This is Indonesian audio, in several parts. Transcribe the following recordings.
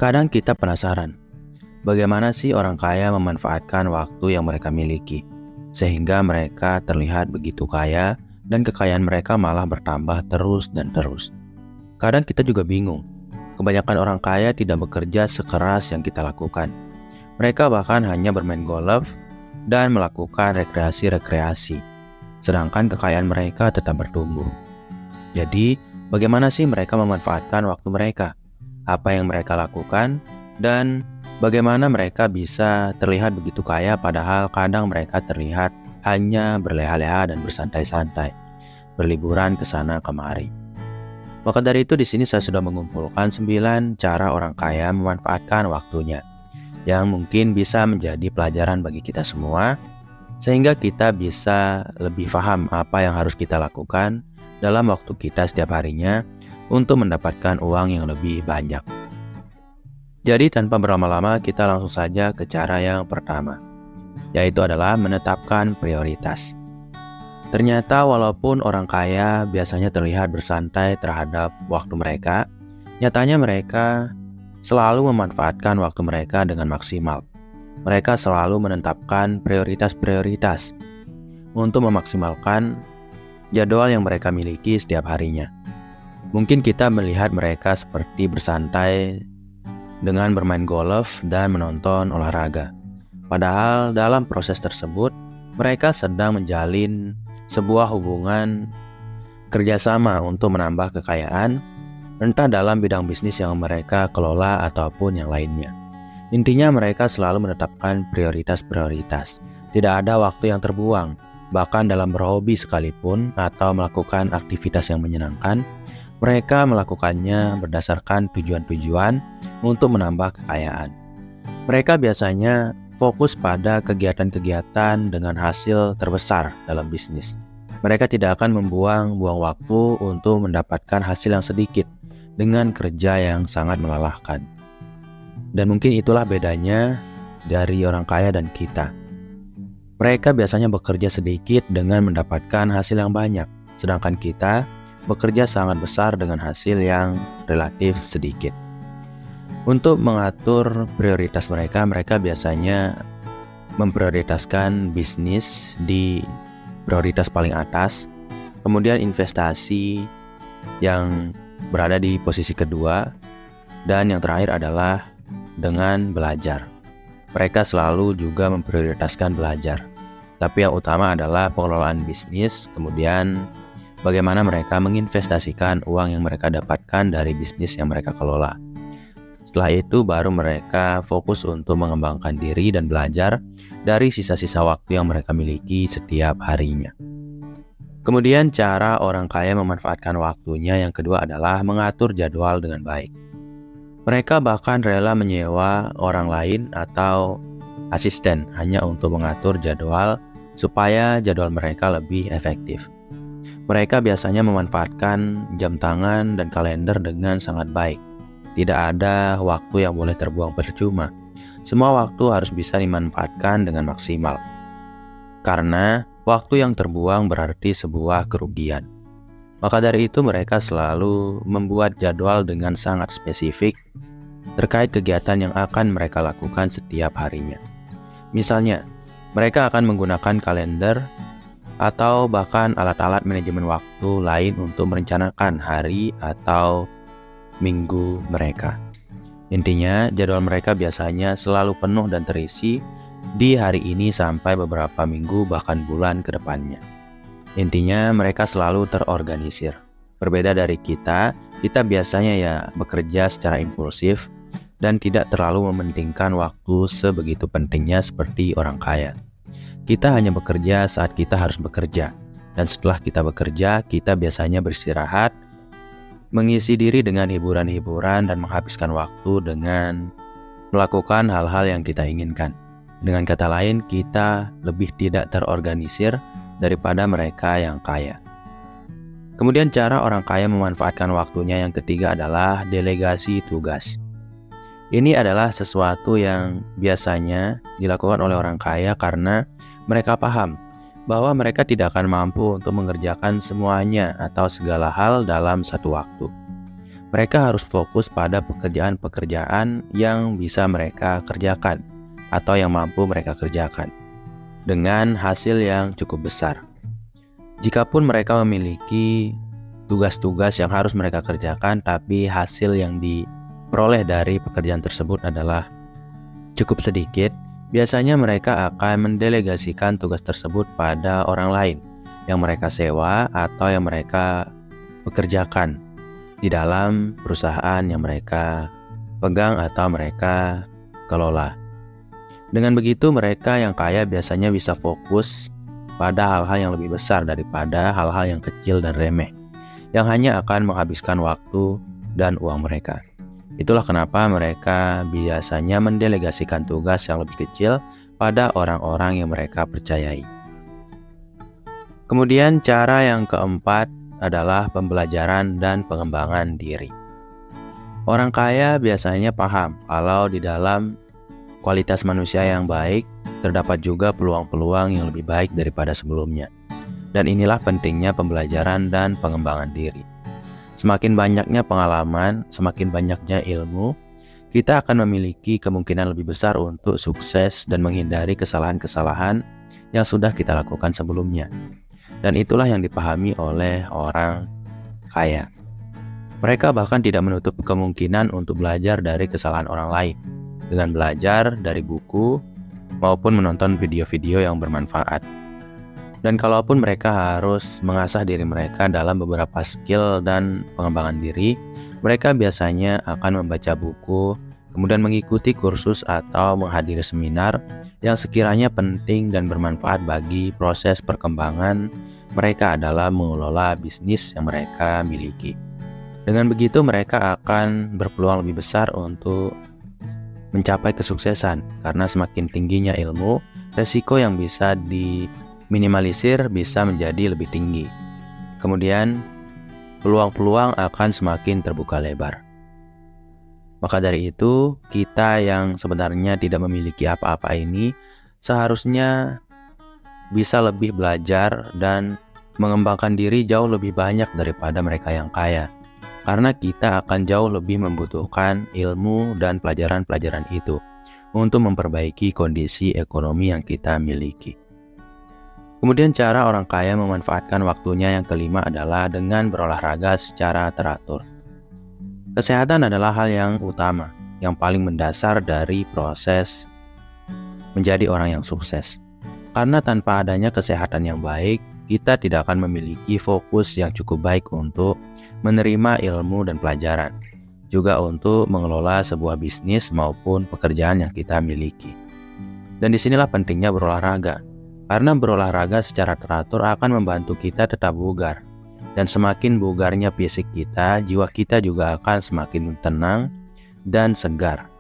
Kadang kita penasaran, bagaimana sih orang kaya memanfaatkan waktu yang mereka miliki, sehingga mereka terlihat begitu kaya dan kekayaan mereka malah bertambah terus dan terus. Kadang kita juga bingung, kebanyakan orang kaya tidak bekerja sekeras yang kita lakukan. Mereka bahkan hanya bermain golf dan melakukan rekreasi-rekreasi, sedangkan kekayaan mereka tetap bertumbuh. Jadi, bagaimana sih mereka memanfaatkan waktu mereka? Apa yang mereka lakukan? Dan bagaimana mereka bisa terlihat begitu kaya padahal kadang mereka terlihat hanya berleha-leha dan bersantai-santai, berliburan ke sana kemari. Maka dari itu di sini saya sudah mengumpulkan 9 cara orang kaya memanfaatkan waktunya yang mungkin bisa menjadi pelajaran bagi kita semua sehingga kita bisa lebih paham apa yang harus kita lakukan dalam waktu kita setiap harinya untuk mendapatkan uang yang lebih banyak. Jadi tanpa berlama-lama kita langsung saja ke cara yang pertama, yaitu adalah menetapkan prioritas. Ternyata walaupun orang kaya biasanya terlihat bersantai terhadap waktu mereka, nyatanya mereka selalu memanfaatkan waktu mereka dengan maksimal. Mereka selalu menetapkan prioritas-prioritas untuk memaksimalkan jadwal yang mereka miliki setiap harinya. Mungkin kita melihat mereka seperti bersantai dengan bermain golf dan menonton olahraga. Padahal dalam proses tersebut, mereka sedang menjalin sebuah hubungan kerjasama untuk menambah kekayaan, entah dalam bidang bisnis yang mereka kelola ataupun yang lainnya. Intinya mereka selalu menetapkan prioritas-prioritas. Tidak ada waktu yang terbuang, bahkan dalam berhobi sekalipun atau melakukan aktivitas yang menyenangkan, mereka melakukannya berdasarkan tujuan-tujuan untuk menambah kekayaan. Mereka biasanya fokus pada kegiatan-kegiatan dengan hasil terbesar dalam bisnis. Mereka tidak akan membuang-buang waktu untuk mendapatkan hasil yang sedikit dengan kerja yang sangat melelahkan. Dan mungkin itulah bedanya dari orang kaya dan kita. Mereka biasanya bekerja sedikit dengan mendapatkan hasil yang banyak, sedangkan kita bekerja sangat besar dengan hasil yang relatif sedikit. Untuk mengatur prioritas mereka, mereka biasanya memprioritaskan bisnis di prioritas paling atas, kemudian investasi yang berada di posisi kedua, dan yang terakhir adalah dengan belajar. Mereka selalu juga memprioritaskan belajar, tapi yang utama adalah pengelolaan bisnis, kemudian bagaimana mereka menginvestasikan uang yang mereka dapatkan dari bisnis yang mereka kelola. Setelah itu baru mereka fokus untuk mengembangkan diri dan belajar dari sisa-sisa waktu yang mereka miliki setiap harinya. Kemudian cara orang kaya memanfaatkan waktunya yang kedua adalah mengatur jadwal dengan baik. Mereka bahkan rela menyewa orang lain atau asisten hanya untuk mengatur jadwal supaya jadwal mereka lebih efektif. Mereka biasanya memanfaatkan jam tangan dan kalender dengan sangat baik. Tidak ada waktu yang boleh terbuang percuma. Semua waktu harus bisa dimanfaatkan dengan maksimal. Karena waktu yang terbuang berarti sebuah kerugian. Maka dari itu mereka selalu membuat jadwal dengan sangat spesifik terkait kegiatan yang akan mereka lakukan setiap harinya. Misalnya, mereka akan menggunakan kalender atau bahkan alat-alat manajemen waktu lain untuk merencanakan hari atau minggu mereka. Intinya, jadwal mereka biasanya selalu penuh dan terisi di hari ini sampai beberapa minggu bahkan bulan ke depannya. Intinya, mereka selalu terorganisir. Berbeda dari kita biasanya ya bekerja secara impulsif dan tidak terlalu mementingkan waktu sebegitu pentingnya seperti orang kaya. Kita hanya bekerja saat kita harus bekerja, dan setelah kita bekerja, kita biasanya beristirahat, mengisi diri dengan hiburan-hiburan dan menghabiskan waktu dengan melakukan hal-hal yang kita inginkan. Dengan kata lain, kita lebih tidak terorganisir daripada mereka yang kaya. Kemudian cara orang kaya memanfaatkan waktunya yang ketiga adalah delegasi tugas. Ini adalah sesuatu yang biasanya dilakukan oleh orang kaya karena mereka paham bahwa mereka tidak akan mampu untuk mengerjakan semuanya atau segala hal dalam satu waktu. Mereka harus fokus pada pekerjaan-pekerjaan yang bisa mereka kerjakan atau yang mampu mereka kerjakan dengan hasil yang cukup besar. Jikapun mereka memiliki tugas-tugas yang harus mereka kerjakan, tapi hasil yang diperoleh dari pekerjaan tersebut adalah cukup sedikit, biasanya mereka akan mendelegasikan tugas tersebut pada orang lain yang mereka sewa atau yang mereka pekerjakan di dalam perusahaan yang mereka pegang atau mereka kelola. Dengan begitu, mereka yang kaya biasanya bisa fokus pada hal-hal yang lebih besar daripada hal-hal yang kecil dan remeh, yang hanya akan menghabiskan waktu dan uang mereka. Itulah kenapa mereka biasanya mendelegasikan tugas yang lebih kecil pada orang-orang yang mereka percayai. Kemudian cara yang keempat adalah pembelajaran dan pengembangan diri. Orang kaya biasanya paham kalau di dalam kualitas manusia yang baik terdapat juga peluang-peluang yang lebih baik daripada sebelumnya. Dan inilah pentingnya pembelajaran dan pengembangan diri. Semakin banyaknya pengalaman, semakin banyaknya ilmu, kita akan memiliki kemungkinan lebih besar untuk sukses dan menghindari kesalahan-kesalahan yang sudah kita lakukan sebelumnya. Dan itulah yang dipahami oleh orang kaya. Mereka bahkan tidak menutup kemungkinan untuk belajar dari kesalahan orang lain, dengan belajar dari buku maupun menonton video-video yang bermanfaat. Dan kalaupun mereka harus mengasah diri mereka dalam beberapa skill dan pengembangan diri, mereka biasanya akan membaca buku, kemudian mengikuti kursus atau menghadiri seminar yang sekiranya penting dan bermanfaat bagi proses perkembangan mereka dalam mengelola bisnis yang mereka miliki. Dengan begitu, mereka akan berpeluang lebih besar untuk mencapai kesuksesan, karena semakin tingginya ilmu, resiko yang bisa diminimalisir bisa menjadi lebih tinggi. Kemudian, peluang-peluang akan semakin terbuka lebar. Maka dari itu, kita yang sebenarnya tidak memiliki apa-apa ini seharusnya bisa lebih belajar dan mengembangkan diri jauh lebih banyak daripada mereka yang kaya. Karena kita akan jauh lebih membutuhkan ilmu dan pelajaran-pelajaran itu untuk memperbaiki kondisi ekonomi yang kita miliki. Kemudian cara orang kaya memanfaatkan waktunya yang kelima adalah dengan berolahraga secara teratur. Kesehatan adalah hal yang utama, yang paling mendasar dari proses menjadi orang yang sukses. Karena tanpa adanya kesehatan yang baik, kita tidak akan memiliki fokus yang cukup baik untuk menerima ilmu dan pelajaran, juga untuk mengelola sebuah bisnis maupun pekerjaan yang kita miliki. Dan disinilah pentingnya berolahraga, karena berolahraga secara teratur akan membantu kita tetap bugar. Dan semakin bugarnya fisik kita, jiwa kita juga akan semakin tenang dan segar,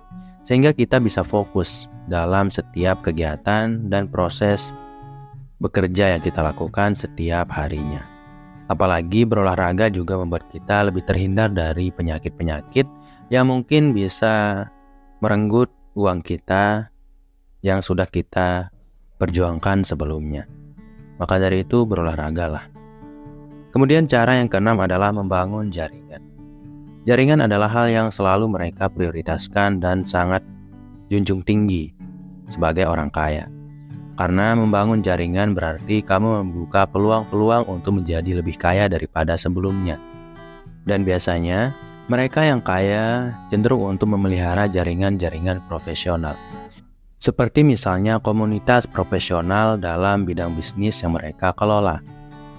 sehingga kita bisa fokus dalam setiap kegiatan dan proses bekerja yang kita lakukan setiap harinya. Apalagi berolahraga juga membuat kita lebih terhindar dari penyakit-penyakit yang mungkin bisa merenggut uang kita yang sudah kita perjuangkan sebelumnya. Maka dari itu berolahragalah. Kemudian cara yang keenam adalah membangun jaringan. Jaringan adalah hal yang selalu mereka prioritaskan dan sangat junjung tinggi sebagai orang kaya. Karena membangun jaringan berarti kamu membuka peluang-peluang untuk menjadi lebih kaya daripada sebelumnya. Dan biasanya mereka yang kaya cenderung untuk memelihara jaringan-jaringan profesional. Seperti misalnya komunitas profesional dalam bidang bisnis yang mereka kelola.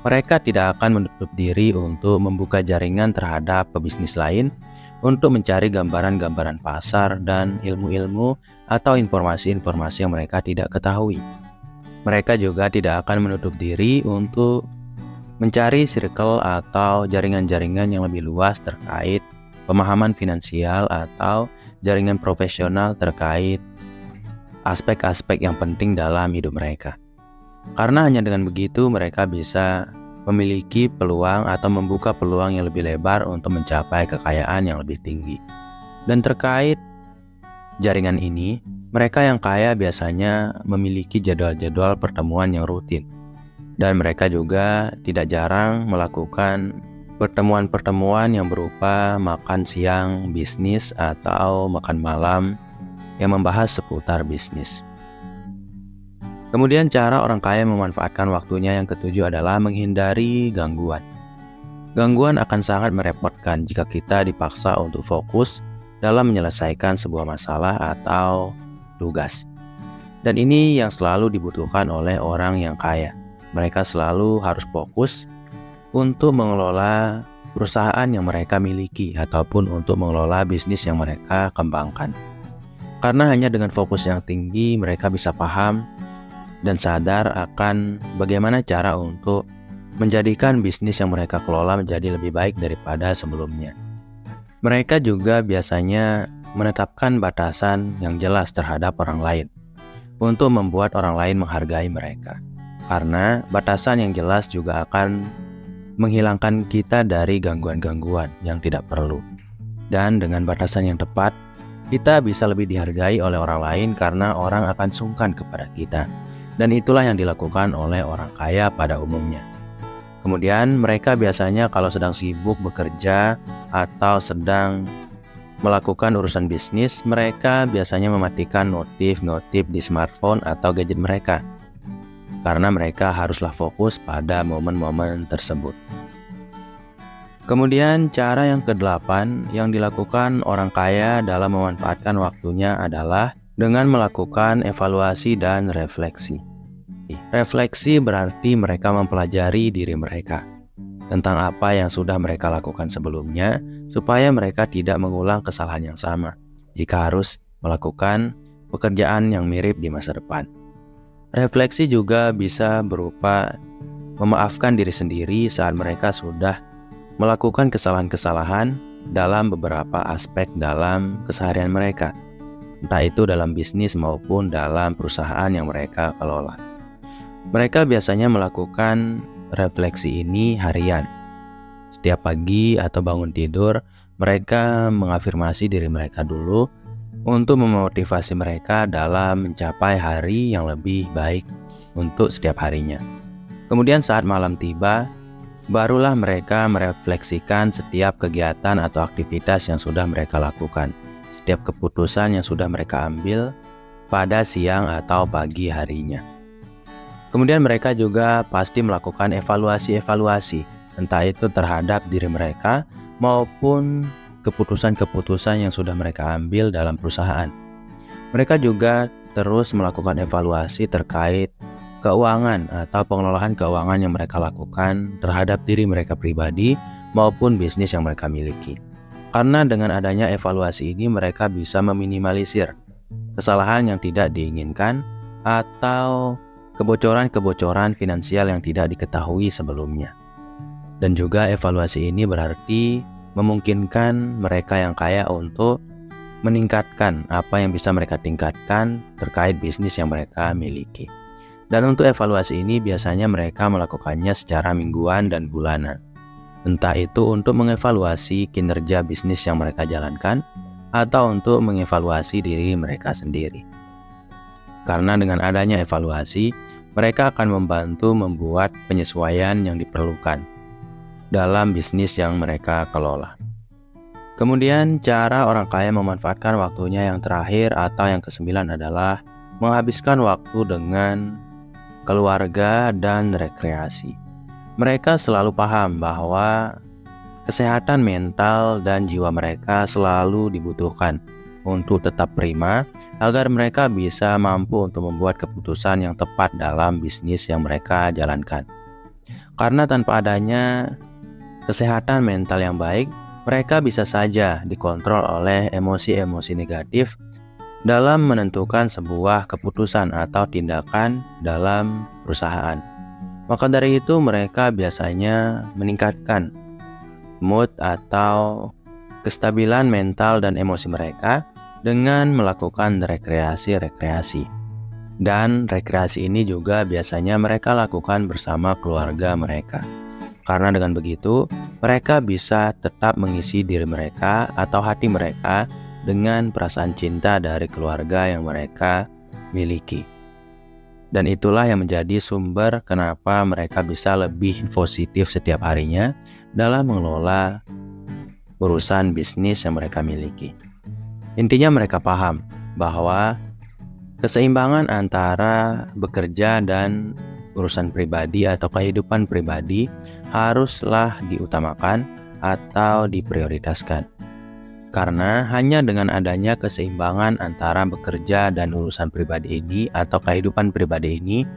Mereka tidak akan menutup diri untuk membuka jaringan terhadap pebisnis lain untuk mencari gambaran-gambaran pasar dan ilmu-ilmu atau informasi-informasi yang mereka tidak ketahui. Mereka juga tidak akan menutup diri untuk mencari circle atau jaringan-jaringan yang lebih luas terkait pemahaman finansial atau jaringan profesional terkait aspek-aspek yang penting dalam hidup mereka. Karena hanya dengan begitu mereka bisa memiliki peluang atau membuka peluang yang lebih lebar untuk mencapai kekayaan yang lebih tinggi. Dan terkait jaringan ini, mereka yang kaya biasanya memiliki jadwal-jadwal pertemuan yang rutin. Dan mereka juga tidak jarang melakukan pertemuan-pertemuan yang berupa makan siang bisnis atau makan malam yang membahas seputar bisnis. Kemudian cara orang kaya memanfaatkan waktunya yang ketujuh adalah menghindari gangguan. Gangguan akan sangat merepotkan jika kita dipaksa untuk fokus dalam menyelesaikan sebuah masalah atau tugas. Dan ini yang selalu dibutuhkan oleh orang yang kaya. Mereka selalu harus fokus untuk mengelola perusahaan yang mereka miliki ataupun untuk mengelola bisnis yang mereka kembangkan. Karena hanya dengan fokus yang tinggi mereka bisa paham dan sadar akan bagaimana cara untuk menjadikan bisnis yang mereka kelola menjadi lebih baik daripada sebelumnya. Mereka juga biasanya menetapkan batasan yang jelas terhadap orang lain untuk membuat orang lain menghargai mereka. Karena batasan yang jelas juga akan menghilangkan kita dari gangguan-gangguan yang tidak perlu. Dan dengan batasan yang tepat, kita bisa lebih dihargai oleh orang lain karena orang akan sungkan kepada kita. Dan itulah yang dilakukan oleh orang kaya pada umumnya. Kemudian mereka biasanya kalau sedang sibuk bekerja atau sedang melakukan urusan bisnis, mereka biasanya mematikan notif-notif di smartphone atau gadget mereka. Karena mereka haruslah fokus pada momen-momen tersebut. Kemudian cara yang ke-8 yang dilakukan orang kaya dalam memanfaatkan waktunya adalah dengan melakukan evaluasi dan refleksi. Refleksi berarti mereka mempelajari diri mereka tentang apa yang sudah mereka lakukan sebelumnya supaya mereka tidak mengulang kesalahan yang sama jika harus melakukan pekerjaan yang mirip di masa depan. Refleksi juga bisa berupa memaafkan diri sendiri saat mereka sudah melakukan kesalahan-kesalahan dalam beberapa aspek dalam keseharian mereka, entah itu dalam bisnis maupun dalam perusahaan yang mereka kelola. Mereka biasanya melakukan refleksi ini harian. Setiap pagi atau bangun tidur, mereka mengafirmasi diri mereka dulu untuk memotivasi mereka dalam mencapai hari yang lebih baik untuk setiap harinya. Kemudian saat malam tiba, barulah mereka merefleksikan setiap kegiatan atau aktivitas yang sudah mereka lakukan, setiap keputusan yang sudah mereka ambil pada siang atau pagi harinya. Kemudian mereka juga pasti melakukan evaluasi-evaluasi, entah itu terhadap diri mereka maupun keputusan-keputusan yang sudah mereka ambil dalam perusahaan. Mereka juga terus melakukan evaluasi terkait keuangan atau pengelolaan keuangan yang mereka lakukan terhadap diri mereka pribadi maupun bisnis yang mereka miliki. Karena dengan adanya evaluasi ini mereka bisa meminimalisir kesalahan yang tidak diinginkan atau kebocoran-kebocoran finansial yang tidak diketahui sebelumnya. Dan juga evaluasi ini berarti memungkinkan mereka yang kaya untuk meningkatkan apa yang bisa mereka tingkatkan terkait bisnis yang mereka miliki. Dan untuk evaluasi ini biasanya mereka melakukannya secara mingguan dan bulanan. Entah itu untuk mengevaluasi kinerja bisnis yang mereka jalankan atau untuk mengevaluasi diri mereka sendiri. Karena dengan adanya evaluasi, mereka akan membantu membuat penyesuaian yang diperlukan dalam bisnis yang mereka kelola. Kemudian cara orang kaya memanfaatkan waktunya yang terakhir atau yang ke-9 adalah menghabiskan waktu dengan keluarga dan rekreasi. Mereka selalu paham bahwa kesehatan mental dan jiwa mereka selalu dibutuhkan untuk tetap prima agar mereka bisa mampu untuk membuat keputusan yang tepat dalam bisnis yang mereka jalankan. Karena tanpa adanya kesehatan mental yang baik, mereka bisa saja dikontrol oleh emosi-emosi negatif dalam menentukan sebuah keputusan atau tindakan dalam perusahaan. Maka dari itu mereka biasanya meningkatkan mood atau kestabilan mental dan emosi mereka dengan melakukan rekreasi-rekreasi. Dan rekreasi ini juga biasanya mereka lakukan bersama keluarga mereka. Karena dengan begitu, mereka bisa tetap mengisi diri mereka atau hati mereka dengan perasaan cinta dari keluarga yang mereka miliki. Dan itulah yang menjadi sumber kenapa mereka bisa lebih positif setiap harinya dalam mengelola urusan bisnis yang mereka miliki. Intinya mereka paham bahwa keseimbangan antara bekerja dan urusan pribadi atau kehidupan pribadi haruslah diutamakan atau diprioritaskan. Karena hanya dengan adanya keseimbangan antara bekerja dan urusan pribadi ini atau kehidupan pribadi ini,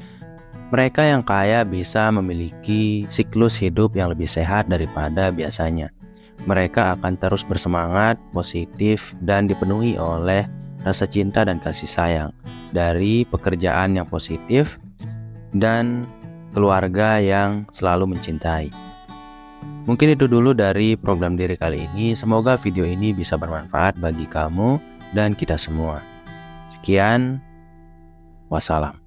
mereka yang kaya bisa memiliki siklus hidup yang lebih sehat daripada biasanya. Mereka akan terus bersemangat, positif, dan dipenuhi oleh rasa cinta dan kasih sayang dari pekerjaan yang positif dan keluarga yang selalu mencintai. Mungkin itu dulu dari program diri kali ini. Semoga video ini bisa bermanfaat bagi kamu dan kita semua. Sekian, wassalam.